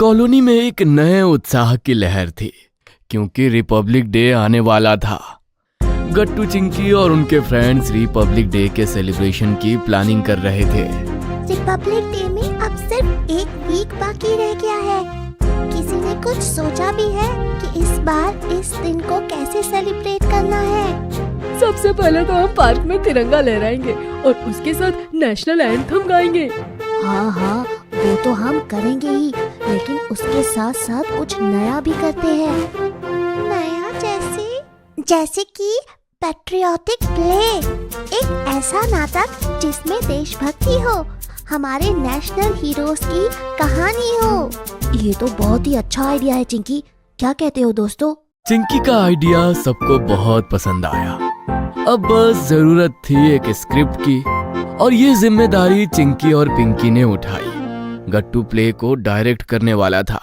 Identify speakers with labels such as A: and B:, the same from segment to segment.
A: Colony में एक नए उत्साह की लहर थी क्योंकि रिपब्लिक डे आने वाला था। गट्टू, चिंकी और उनके फ्रेंड्स रिपब्लिक डे के सेलिब्रेशन की प्लानिंग कर रहे थे।
B: रिपब्लिक डे में अब सिर्फ एक वीक बाकी रह गया है। किसी ने कुछ सोचा भी है कि इस बार इस दिन को कैसे सेलिब्रेट करना है?
C: सबसे पहले तो हम पार्क में तिरंगा लहराएंगे और उसके साथ नेशनल एंथम गाएंगे।
B: हाँ, वो तो हम करेंगे ही, लेकिन उसके साथ साथ कुछ नया भी करते हैं। नया जैसे कि पैट्रियोटिक प्ले, एक ऐसा नाटक जिसमें देशभक्ति हो, हमारे नेशनल हीरोज की कहानी हो। ये तो बहुत ही अच्छा आइडिया है चिंकी, क्या कहते हो दोस्तों?
A: चिंकी का आइडिया सबको बहुत पसंद आया। अब बस जरूरत थी एक स्क्रिप्ट की और ये जिम्मेदारी चिंकी और पिंकी ने उठाई। गट्टू प्ले को डायरेक्ट करने वाला था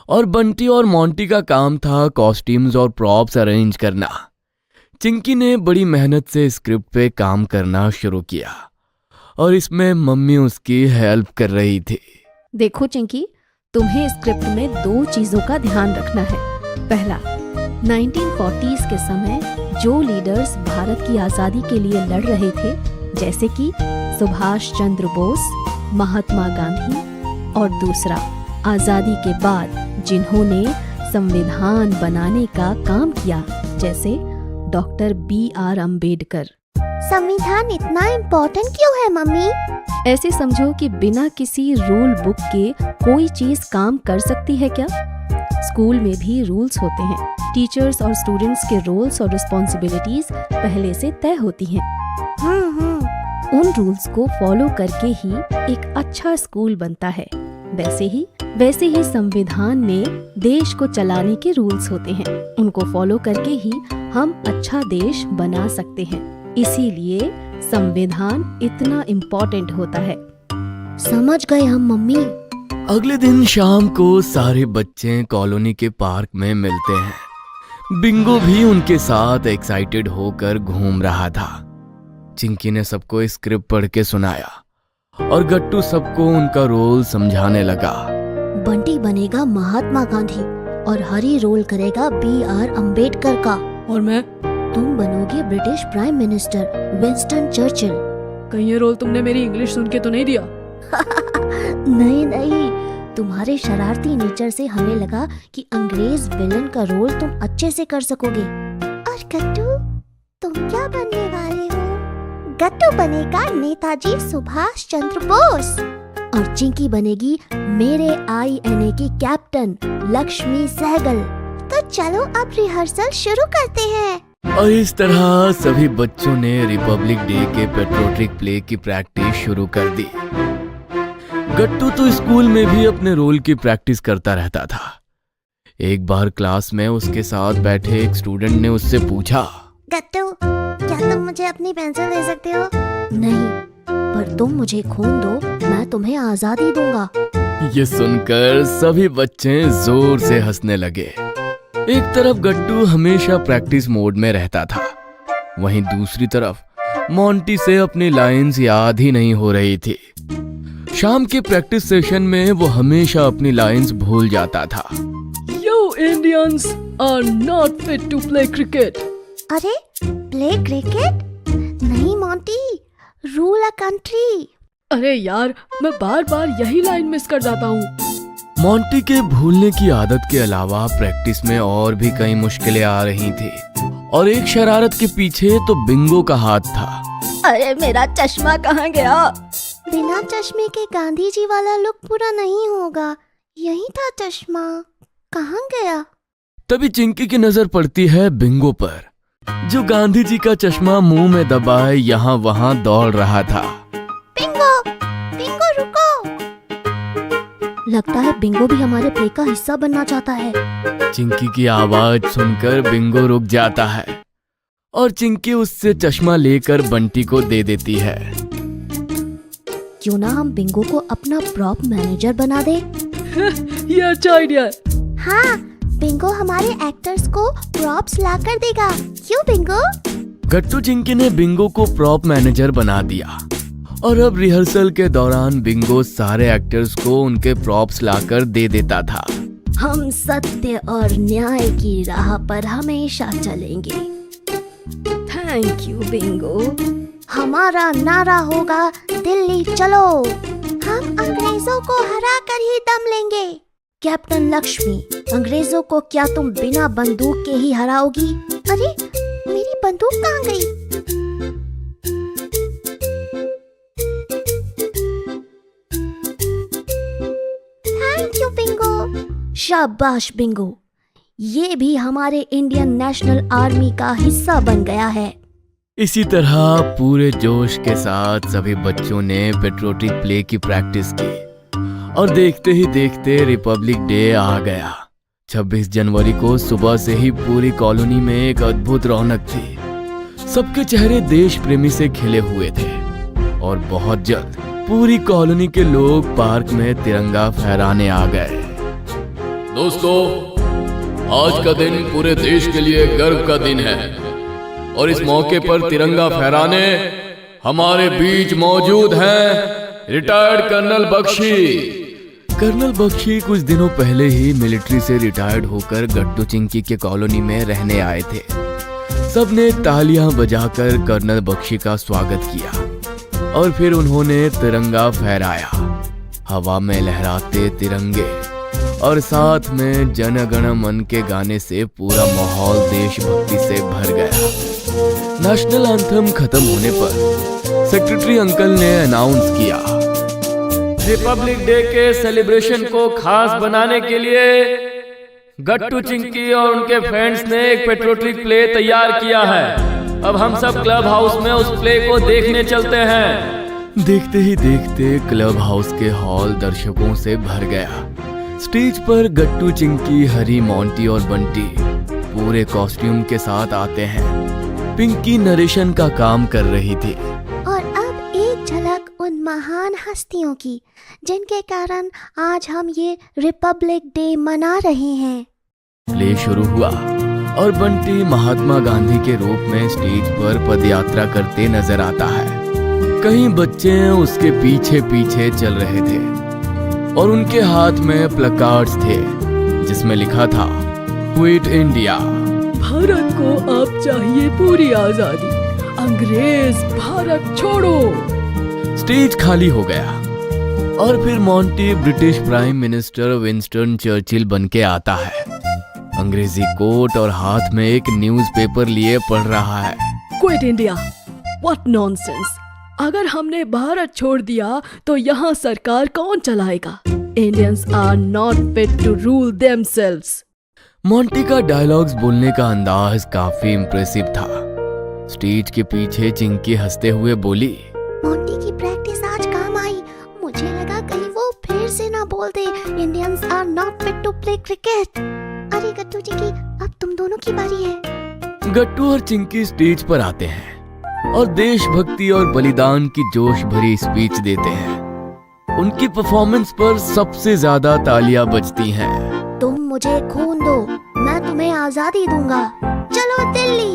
A: और बंटी और मोंटी का काम था कॉस्ट्यूम्स और प्रॉप्स अरेंज करना। चिंकी ने बड़ी मेहनत से स्क्रिप्ट पे काम करना शुरू किया और इसमें मम्मी उसकी हेल्प कर रही थी।
C: देखो चिंकी, तुम्हें स्क्रिप्ट में 2 चीजों का ध्यान रखना है। पहला, 1940s के समय जो लीडर्स भारत की आजादी के लिए लड़ रहे थे, जैसे कि सुभाष चंद्र बोस, महात्मा गांधी, और दूसरा, आजादी के बाद जिन्होंने संविधान बनाने का काम किया, जैसे डॉक्टर B.R. अम्बेडकर।
B: संविधान इतना इम्पोर्टेंट क्यों है मम्मी?
C: ऐसे समझो कि बिना किसी रूल बुक के कोई चीज काम कर सकती है क्या? स्कूल में भी रूल्स होते हैं। टीचर्स और स्टूडेंट्स के रोल्स और रिस्पॉन्सिबिलिटीज पहले से तय होती हैं। उन रूल्स को फॉलो करके ही एक अच्छा स्कूल बनता है। वैसे ही संविधान में देश को चलाने के रूल्स होते हैं। उनको फॉलो करके ही हम अच्छा देश बना सकते हैं। इसीलिए संविधान इतना इम्पोर्टेंट होता है।
B: समझ गए हम मम्मी।
A: अगले दिन शाम को सारे बच्चे कॉलोनी के पार्क में मिलते हैं। बिंगो भी उनके साथ एक्साइटेड होकर घूम रहा था। चिंकी ने सबको स्क्रिप्ट पढ़ के सुनाया और गट्टू सबको उनका रोल समझाने लगा।
B: बंटी बनेगा महात्मा गांधी और हरी रोल करेगा B.R. अम्बेडकर का।
C: और मैं?
B: तुम बनोगे British prime minister Winston Churchill.
C: कहीं ये रोल तुमने मेरी इंग्लिश सुन के तो नहीं दिया?
B: नहीं, तुम्हारे शरारती नेचर से हमें लगा कि अंग्रेज विलन का रोल तुम अच्छे से कर सकोगे। और गट्टू, तुम क्या बनने वाले हो? गट्टू बनेगा नेताजी सुभाष चंद्र बोस और चिंकी बनेगी मेरे INA की कैप्टन लक्ष्मी सहगल। तो चलो अब रिहर्सल शुरू करते हैं।
A: और इस तरह सभी बच्चों ने रिपब्लिक डे के पैट्रियोटिक प्ले की प्रैक्टिस शुरू कर दी। गट्टू तो स्कूल में भी अपने रोल की प्रैक्टिस करता रहता था। एक बार क्लास में उसके साथ बैठे एक स्टूडेंट ने उससे पूछा,
B: गट्टू, क्या तुम मुझे अपनी पेंसिल दे सकते हो? नहीं, पर तुम मुझे खून दो, मैं तुम्हें आजादी दूंगा।
A: ये सुनकर सभी बच्चे जोर से हंसने लगे। एक तरफ गट्टू हमेशा प्रैक्टिस मोड में रहता था, वहीं दूसरी तरफ मोंटी से अपनी लाइंस याद ही नहीं हो रही थी। शाम के प्रैक्टिस सेशन में वो हमेशा अपनी लाइंस भूल जाता था।
C: You Indians are not fit to play cricket.
B: अरे, प्ले क्रिकेट? नहीं मोंटी, रूल अ कंट्री।
C: अरे यार, मैं बार यही लाइन मिस कर जाता हूँ।
A: मोंटी के भूलने की आदत के अलावा प्रैक्टिस में और भी कई मुश्किलें आ रही थी और एक शरारत के पीछे तो बिंगो का हाथ था।
C: अरे मेरा चश्मा कहाँ गया?
B: बिना चश्मे के गांधी जी वाला लुक पूरा नहीं होगा। यही था चश्मा, कहाँ गया?
A: तभी चिंकी की नजर पड़ती है बिंगो पर, जो गांधी जी का चश्मा मुंह में दबाए यहाँ वहाँ दौड़ रहा था।
B: बिंगो रुको। लगता है बिंगो भी हमारे प्ले का हिस्सा बनना चाहता है।
A: चिंकी की आवाज सुनकर बिंगो रुक जाता है और चिंकी उससे चश्मा लेकर बंटी को दे देती है।
B: क्यों ना हम बिंगो को अपना प्रॉप मैनेजर बना दे?
C: ये अच्छा आइडिया है।
B: हाँ, बिंगो हमारे एक्टर्स को प्रॉप्स ला कर देगा। क्यों बिंगो?
A: गट्टू चिंकी ने बिंगो को प्रॉप मैनेजर बना दिया और अब रिहर्सल के दौरान बिंगो सारे एक्टर्स को उनके प्रॉप्स लाकर दे देता था।
B: हम सत्य और न्याय की राह पर हमेशा चलेंगे।
C: Thank you Bingo.
B: हमारा नारा होगा दिल्ली चलो। हम अंग्रेजों को हरा कर ही दम लेंगे। कैप्टन लक्ष्मी, अंग्रेजों को क्या तुम बिना बंदूक के ही हराओगी? अरे मेरी बंदूक कहाँ गई? Thank you Bingo. शाबाश बिंगो, ये भी हमारे इंडियन नेशनल आर्मी का हिस्सा बन गया है।
A: इसी तरह पूरे जोश के साथ सभी बच्चों ने पेट्रियोटिक प्ले की प्रैक्टिस की और देखते ही देखते रिपब्लिक डे आ गया। 26 जनवरी को सुबह से ही पूरी कॉलोनी में एक अद्भुत रौनक थी। सबके चेहरे देश प्रेमी से खिले हुए थे और बहुत जल्द पूरी कॉलोनी के लोग पार्क में तिरंगा फहराने आ गए।
D: दोस्तों, आज का दिन पूरे देश के लिए गर्व का दिन है और इस मौके पर तिरंगा फहराने हमारे बीच मौजूद हैं retired colonel Bakshi.
A: Colonel Bakshi कुछ दिनों पहले ही मिलिट्री से रिटायर्ड होकर गट्टू चिंकी के कॉलोनी में रहने आए थे। सबने तालियां बजाकर कर्नल बख्शी का स्वागत किया और फिर उन्होंने तिरंगा फहराया। हवा में लहराते तिरंगे और साथ में जन गण मन के गाने से पूरा माहौल देशभक्ति से भर गया। नेशनल एंथम खत्म होने पर सेक्रेटरी अंकल ने अनाउंस किया,
D: रिपब्लिक डे के सेलिब्रेशन को खास बनाने के लिए गट्टू चिंकी और उनके फ्रेंड्स ने एक पेट्रियोटिक प्ले तैयार किया है। अब हम सब क्लब हाउस में उस प्ले को देखने चलते हैं।
A: देखते ही देखते क्लब हाउस के हॉल दर्शकों से भर गया। स्टेज पर गट्टू चिंकी, हरी, मोंटी और बंटी पूरे कॉस्ट्यूम के साथ आते हैं। पिंकी नरेशन का काम कर रही थी।
B: और अब एक झलक उन महान हस्तियों की जिनके कारण आज हम ये रिपब्लिक डे मना रहे हैं।
A: प्ले शुरू हुआ और बंटी महात्मा गांधी के रूप में स्टेज पर पदयात्रा करते नजर आता है। कई बच्चे उसके पीछे पीछे चल रहे थे और उनके हाथ में प्लकार्ड्स थे जिसमें लिखा था क्विट इंडिया।
C: भारत को अब चाहिए पूरी आजादी, अंग्रेज भारत छोड़ो।
A: स्टेज खाली हो गया और फिर Monty British prime minister Winston Churchill बनके आता है। अंग्रेजी कोट और हाथ में एक न्यूज़पेपर लिए पढ़ रहा है।
C: Quit India, what nonsense. अगर हमने भारत छोड़ दिया तो यहाँ सरकार कौन चलाएगा? Indians are not fit to rule themselves.
A: Monty का डायलॉग्स बोलने का अंदाज काफी इम्प्रेसिव था। स्टेज के पीछे चिंकी हंसते हुए बोली,
B: मोंटी की प्रैक्टिस आज काम आई। मुझे लगा कहीं वो फिर से ना बोल दे Indians are not fit to play cricket. अरे गट्टू जी की अब तुम दोनों की बारी है।
A: गट्टू और चिंकी स्टेज पर आते हैं और देशभक्ति और बलिदान की जोश भरी स्पीच देते हैं। उनकी परफॉर्मेंस पर सबसे ज्यादा तालियां बजती हैं।
B: तुम मुझे खून दो, मैं तुम्हें आजादी दूंगा। चलो दिल्ली,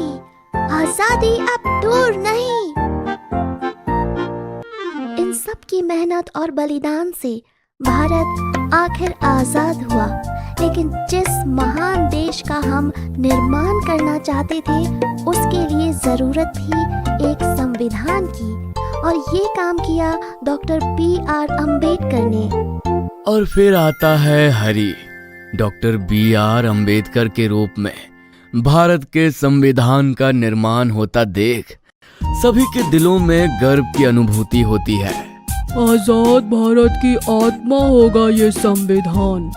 B: आजादी अब दूर नहीं। इन सब की मेहनत और बलिदान से भारत आखिर आजाद हुआ। लेकिन जिस महान देश का हम निर्माण करना चाहते थे उसके लिए जरूरत थी एक संविधान की, और ये काम किया डॉक्टर B.R. अम्बेडकर ने।
A: और फिर आता है हरी। Doctor B.R. अम्बेडकर के रूप में भारत के संविधान का निर्माण होता देख सभी के दिलों में गर्व की अनुभूति होती है।
E: आजाद भारत की आत्मा होगा ये संविधान,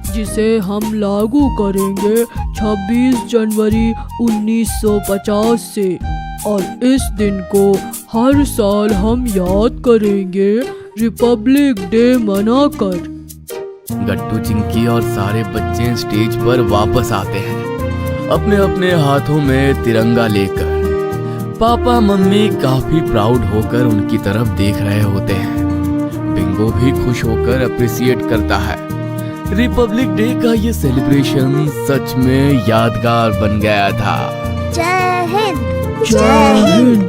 E: जिसे हम लागू करेंगे 26 जनवरी 1950 से, और इस दिन को हर साल हम याद करेंगे रिपब्लिक डे मनाकर।
A: गट्टू चिंकी और सारे बच्चे स्टेज पर वापस आते हैं अपने अपने हाथों में तिरंगा लेकर। पापा मम्मी काफी प्राउड होकर उनकी तरफ देख रहे होते हैं। बिंगो भी खुश होकर अप्रिशिएट करता है। रिपब्लिक डे का ये सेलिब्रेशन सच में यादगार बन गया था।
B: जय हिंद।
E: जय हिंद।